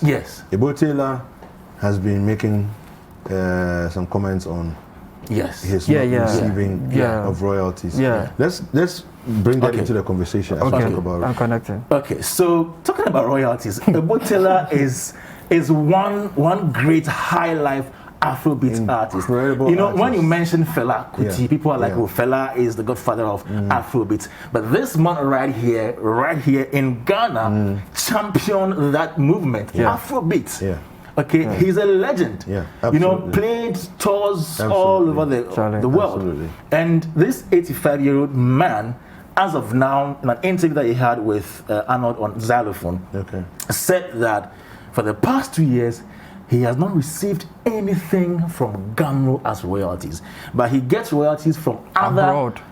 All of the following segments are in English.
Yes. Ebo Taylor has been making some comments on his not receiving of royalties. Let's bring that into the conversation as we talk about I'm connecting. Okay, so talking about royalties, Ebo Taylor is one great high life Afrobeat artist. You know, when you mention Fela Kuti, people are like, "Oh, Fela is the godfather of Afrobeat." But this man right here in Ghana, championed that movement, Afrobeat. Okay, he's a legend. You know, played tours all over the world. And this 85-year-old man, as of now, in an interview that he had with Arnold on xylophone, said that for the past 2 years, he has not received anything from Gamro as royalties, but he gets royalties from other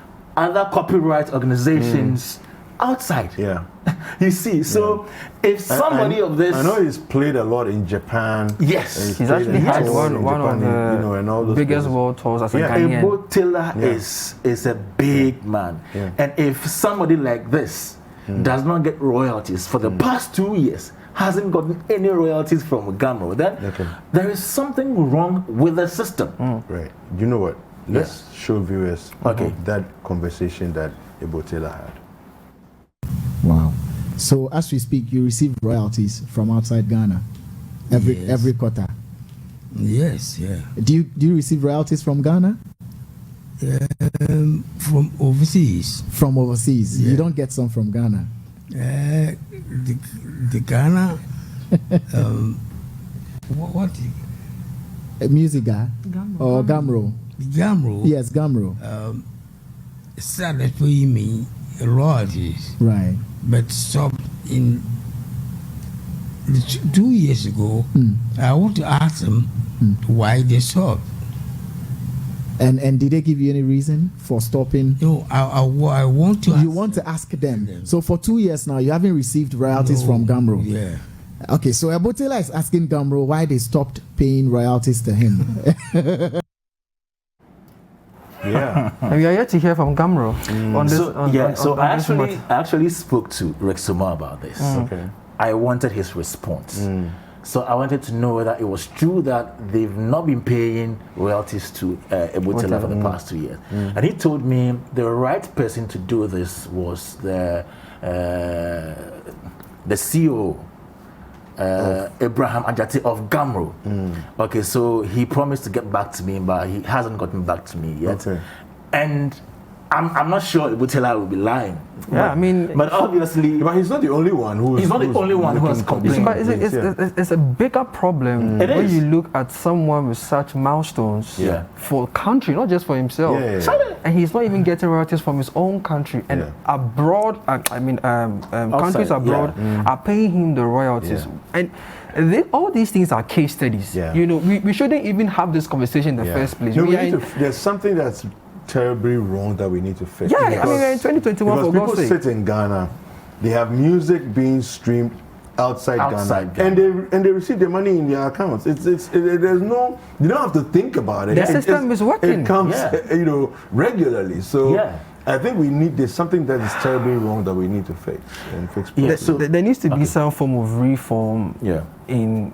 copyright organizations outside. You see, so if somebody of this, I know he's played a lot in Japan. Yes, he's actually had one of the biggest world tours as a Ghanaian. Ebo Taylor is a big man, and if somebody like this does not get royalties for the past 2 years, hasn't gotten any royalties from Gamro, then there is something wrong with the system. Right. You know what? Let's show viewers that conversation that Ebo Taylor had. Wow. So as we speak, you receive royalties from outside Ghana every quarter. Yes, Do you receive royalties from Ghana? From overseas. From overseas. You don't get some from Ghana. The Ghana, what? Music guy or Gamro? Gamro. Yes, Gamro. Started paying me royalties. Right. But stopped in 2 years ago. I want to ask them why they stopped. And did they give you any reason for stopping? No, I want to. You want to ask them. So for 2 years now, you haven't received royalties from Gamro. Yeah. Okay, so Ebo Taylor is asking Gamro why they stopped paying royalties to him. And we are yet to hear from Gamro on this. So I actually spoke to Rex Soma about this. I wanted his response. So I wanted to know whether it was true that they've not been paying royalties to Ebo Taylor for the past 2 years. And he told me the right person to do this was the CEO, Abraham Ajati of Gamro. Okay, so he promised to get back to me, but he hasn't gotten back to me yet. And I'm not sure Ebo Taylor will be lying. But obviously, but he's not the only one who has complained. But it's a bigger problem when you look at someone with such milestones for country, not just for himself. And he's not even getting royalties from his own country. And abroad, countries abroad are paying him the royalties. And all these things are case studies. You know, we shouldn't even have this conversation in the first place. No, there's something that's terribly wrong that we need to fix. We're in 2021 for God's sake. People sit in Ghana, they have music being streamed outside Ghana. And they receive the money in their accounts. There's no, you don't have to think about it. The system is working. It comes, regularly. So I think there's something that is terribly wrong that we need to fix and fix. So there needs to be some form of reform in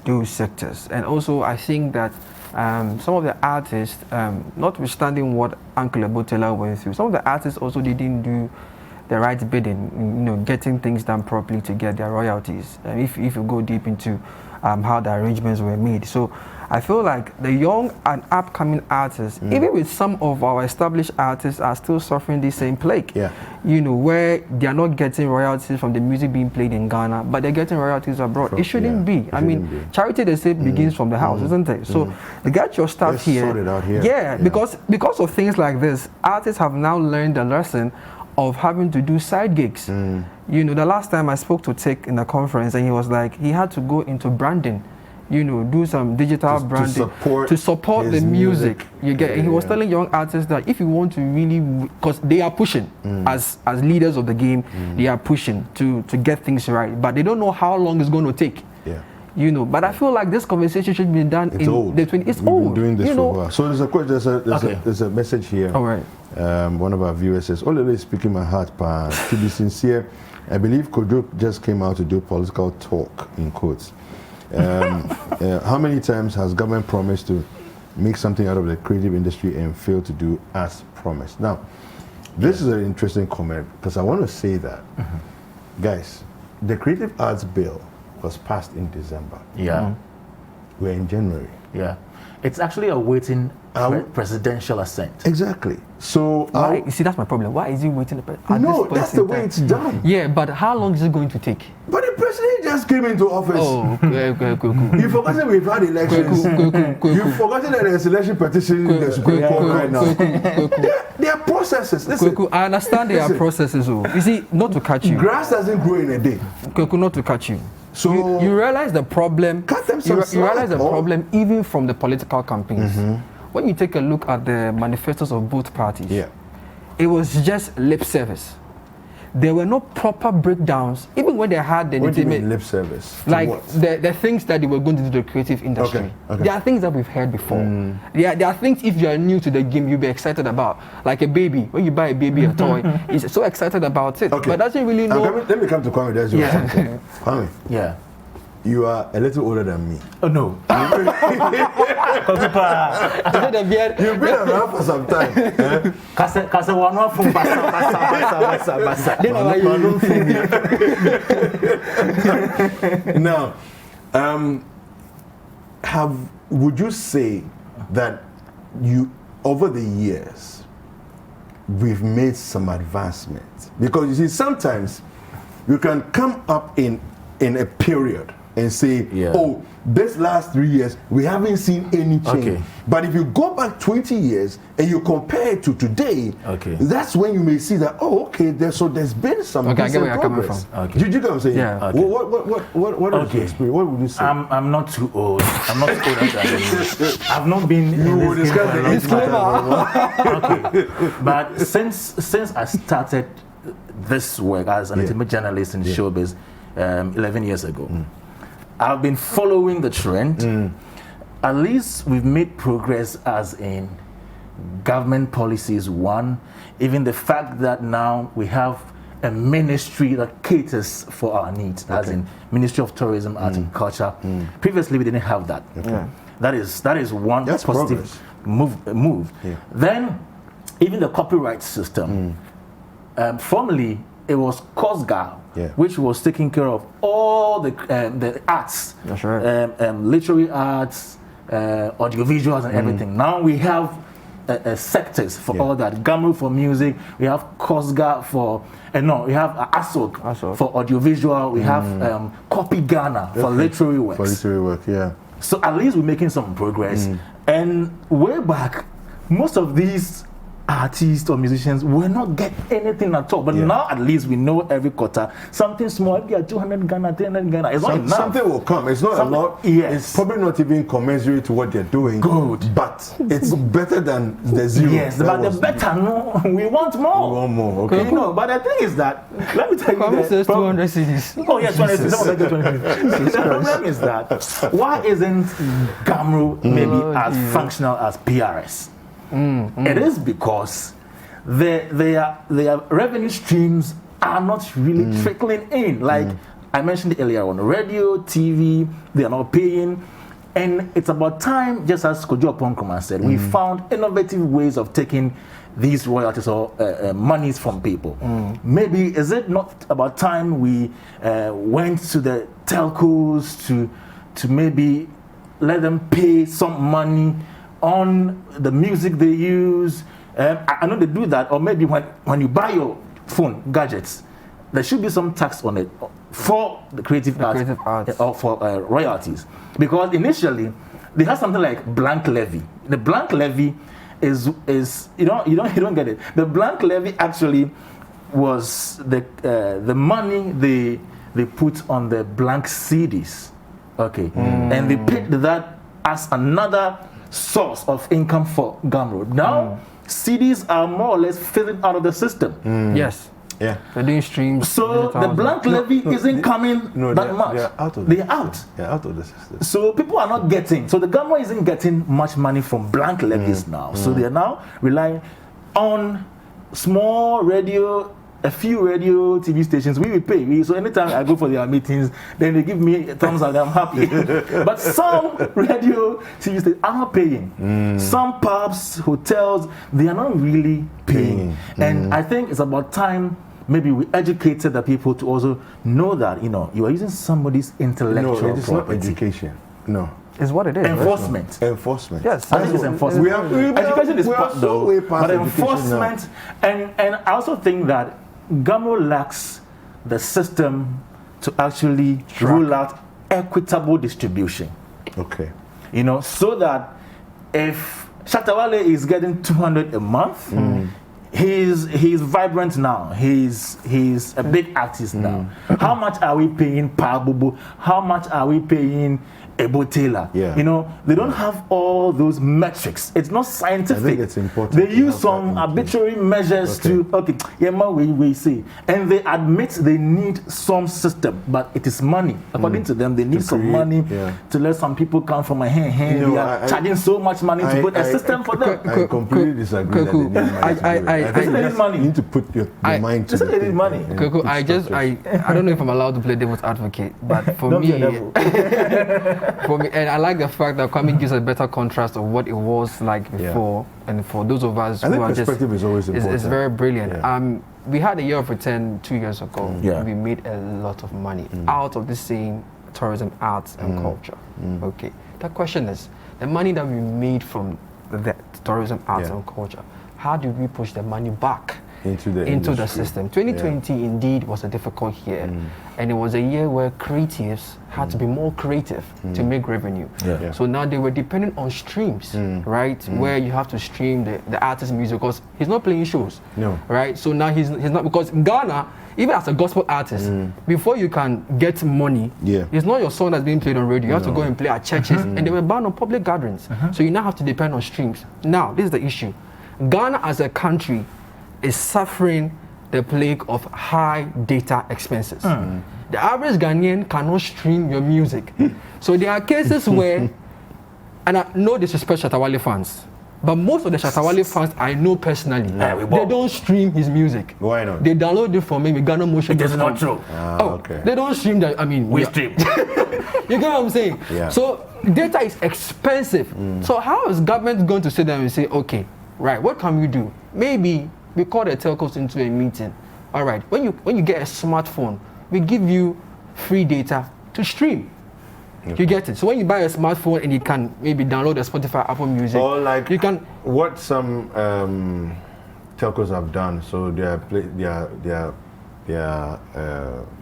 those sectors. And also I think that some of the artists, notwithstanding what Uncle Ebo Taylor went through, some of the artists also didn't do the right bidding, getting things done properly to get their royalties. If you go deep into how the arrangements were made. So I feel like the young and upcoming artists, even with some of our established artists, are still suffering the same plague. Where they are not getting royalties from the music being played in Ghana, but they're getting royalties abroad. It shouldn't be. Charity, they say, begins from the house, isn't it? So you get your stuff here. Sort it out here. Because of things like this, artists have now learned the lesson of having to do side gigs. The last time I spoke to Tick in a conference, and he was like, he had to go into branding. Do some digital branding to support the music. He was telling young artists that if you want to really, because they are pushing as leaders of the game, they are pushing to get things right, but they don't know how long it's going to take. But I feel like this conversation should be done it's old. It's We've old. Been doing this for a while. So there's a message here. All right. One of our viewers says, "Olele is speaking my heart, pa. To be sincere, I believe Kojo just came out to do political talk, in quotes. How many times has government promised to make something out of the creative industry and failed to do as promised? Now, this is an interesting comment because I want to say that, guys, the Creative Arts Bill was passed in December. Yeah. We're in January. Yeah. It's actually awaiting presidential assent. Exactly. So why, you see, that's my problem. Why is he waiting? No, that's the way it's done. Yeah, but how long is it going to take? But the president just came into office. Oh, okay, cool. You've forgotten we've had elections. You've forgotten that there's election petition in the Supreme Court right now. There are processes. Listen, I understand there are processes. You see, not to catch you. Grass doesn't grow in a day. Not to catch you. So you realize the problem. Cut them some you realize the problem even from the political campaigns. When you take a look at the manifestos of both parties, it was just lip service. There were no proper breakdowns, even when they had the What do you mean lip service? Like the things that they were going to do to the creative industry. Okay. There are things that we've heard before. There are things, if you are new to the game, you'll be excited about. Like a baby. When you buy a baby a toy, you're so excited about it. But doesn't really know. Let me come to Kwame. There's something. Kwame. Yeah. You are a little older than me. Oh no. You've been around for some time. Now, would you say that you, over the years, we've made some advancements? Because you see, sometimes you can come up in a period and say, oh, this last 3 years, we haven't seen any change. But if you go back 20 years and you compare it to today, that's when you may see that, oh, okay, there's been some decent progress. Did you get what I'm saying? Yeah. What is your experience? What would you say? I'm not too old. I'm not older than you. I've not been in this game for a long time. But since I started this work as an intimate journalist in showbiz 11 years ago, I've been following the trend. At least we've made progress as in government policies, one. Even the fact that now we have a ministry that caters for our needs, as in Ministry of Tourism, Art and Culture. Previously, we didn't have that. That is one positive move. Then, even the copyright system. Formerly, it was COSGA, which was taking care of all the arts, literary arts, audiovisuals and everything. Now we have sectors for all that. GAMRU for music, we have COSGA for, we have ASOG for audiovisual, we have Copy Ghana for literary works. For literary work, So at least we're making some progress. And way back, most of these artists or musicians will not get anything at all. But now at least we know every quarter something small, maybe 200 Ghana, 300 Ghana. It's not enough. Something will come. It's not a lot. It's probably not even commensurate to what they're doing. Good. But it's better than the zero. Yes, but the better, no, we want more. We want more, okay. You know, but the thing is that, let me tell you this. Says 200 CDs. Oh, yes, 200 CDs. The problem is that, why isn't GAMRU maybe as functional as PRS? It is because their revenue streams are not really trickling in. Like I mentioned earlier on, radio, TV, they are not paying. And it's about time, just as Kojo Ponkroma said, we found innovative ways of taking these royalties or monies from people. Maybe is it not about time we went to the telcos to maybe let them pay some money on the music they use? I know they do that. Or maybe when you buy your phone gadgets, there should be some tax on it for the creative arts or for royalties, because initially they have something like blank levy. The blank levy is you don't get it. The blank levy actually was the money they put on the blank CDs, and they picked that as another source of income for GAMRU. Now, CDs are more or less filling out of the system. Yes. Yeah. They're doing streams. So the blank levy isn't coming that much. They're out of They're out. They're out of the system. So people are not getting. So the GAMRU isn't getting much money from blank levies now. So they are now relying on small radio a few radio, TV stations, we will pay. So anytime I go for their meetings, then they give me a thumbs up, I'm happy. But some radio, TV stations are not paying. Some pubs, hotels, they are not really paying. And I think it's about time maybe we educated the people to also know that, you are using somebody's intellectual property. No, it's not education. No. Is what it is. Enforcement. Enforcement. Yes. I think it's enforcement. Education is part though, but enforcement, and I also think that Gamo lacks the system to actually rule out equitable distribution. Okay. So that if Shatawale is getting 200 a month, he's vibrant now. He's a big artist now. How much are we paying Pa Bubu? How much are we paying Ebo Taylor? Yeah. They don't have all those metrics. It's not scientific. I think it's important. They use some arbitrary measures to we say, and they admit they need some system, but it is money. According to them, they need some money to let some people come from a hand. They are charging so much money to put a system for them. I completely disagree. Money. You need to put your mind to they need money. Coco, I don't know if I'm allowed to play devil's advocate, but for me, and I like the fact that Kwame gives a better contrast of what it was like before, and for those of us who are perspective is always important. It's very brilliant. Yeah. We had a year of return 2 years ago. Yeah. We made a lot of money out of the same tourism, arts, and culture. Okay. The question is, the money that we made from that tourism, arts, and culture, how do we push the money back into the system? 2020 indeed was a difficult year, and it was a year where creatives had to be more creative to make revenue. So now they were dependent on streams, right? Where you have to stream the artist's music because he's not playing shows, right? So now he's not, because Ghana, even as a gospel artist, before you can get money, it's not your song that's being played on radio. You have to go and play at churches, and they were banned on public gatherings. So you now have to depend on streams. Now, this is the issue. Ghana as a country is suffering the plague of high data expenses. The average Ghanaian cannot stream your music. So there are cases where, and I know disrespect Shatawale fans, but most of the Shatawale fans I know personally, they don't stream his music. Why not? They download it from maybe Ghana Motion. It is not true. Okay. They don't stream that. I mean, we stream. You get what I'm saying? So data is expensive. So how is government going to sit down and say, okay, right, what can we do? Maybe we call the telcos into a meeting. All right, when you get a smartphone, we give you free data to stream. You get it. So when you buy a smartphone and you can maybe download the Spotify, Apple Music, or like you can. What some telcos have done. So their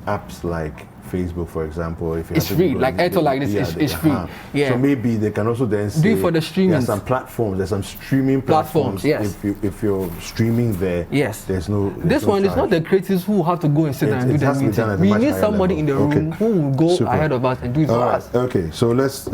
apps like Facebook, for example, if you it's free, like Airtel, like this, it's free. So maybe they can also then say, do it for the streaming. There's some platforms, there's some streaming platforms. Yes. If you're streaming there, there's no. This one is not the creatives who have to go and sit down and do the meeting. We need somebody in the room who will go ahead of us and do it for us. Okay, so let's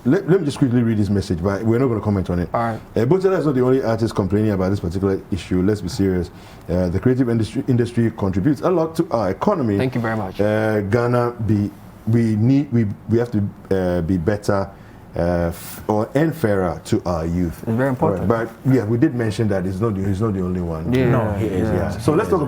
let me just quickly read this message, but we're not going to comment on it. All right. Ebo Taylor is not the only artist complaining about this particular issue. Let's be serious. The creative industry contributes a lot to our economy. Thank you very much. Ghana, we have to be better and fairer to our youth. It's very important. Right. But yeah, we did mention that he's not the only one. Yeah. No, he is. So let's talk about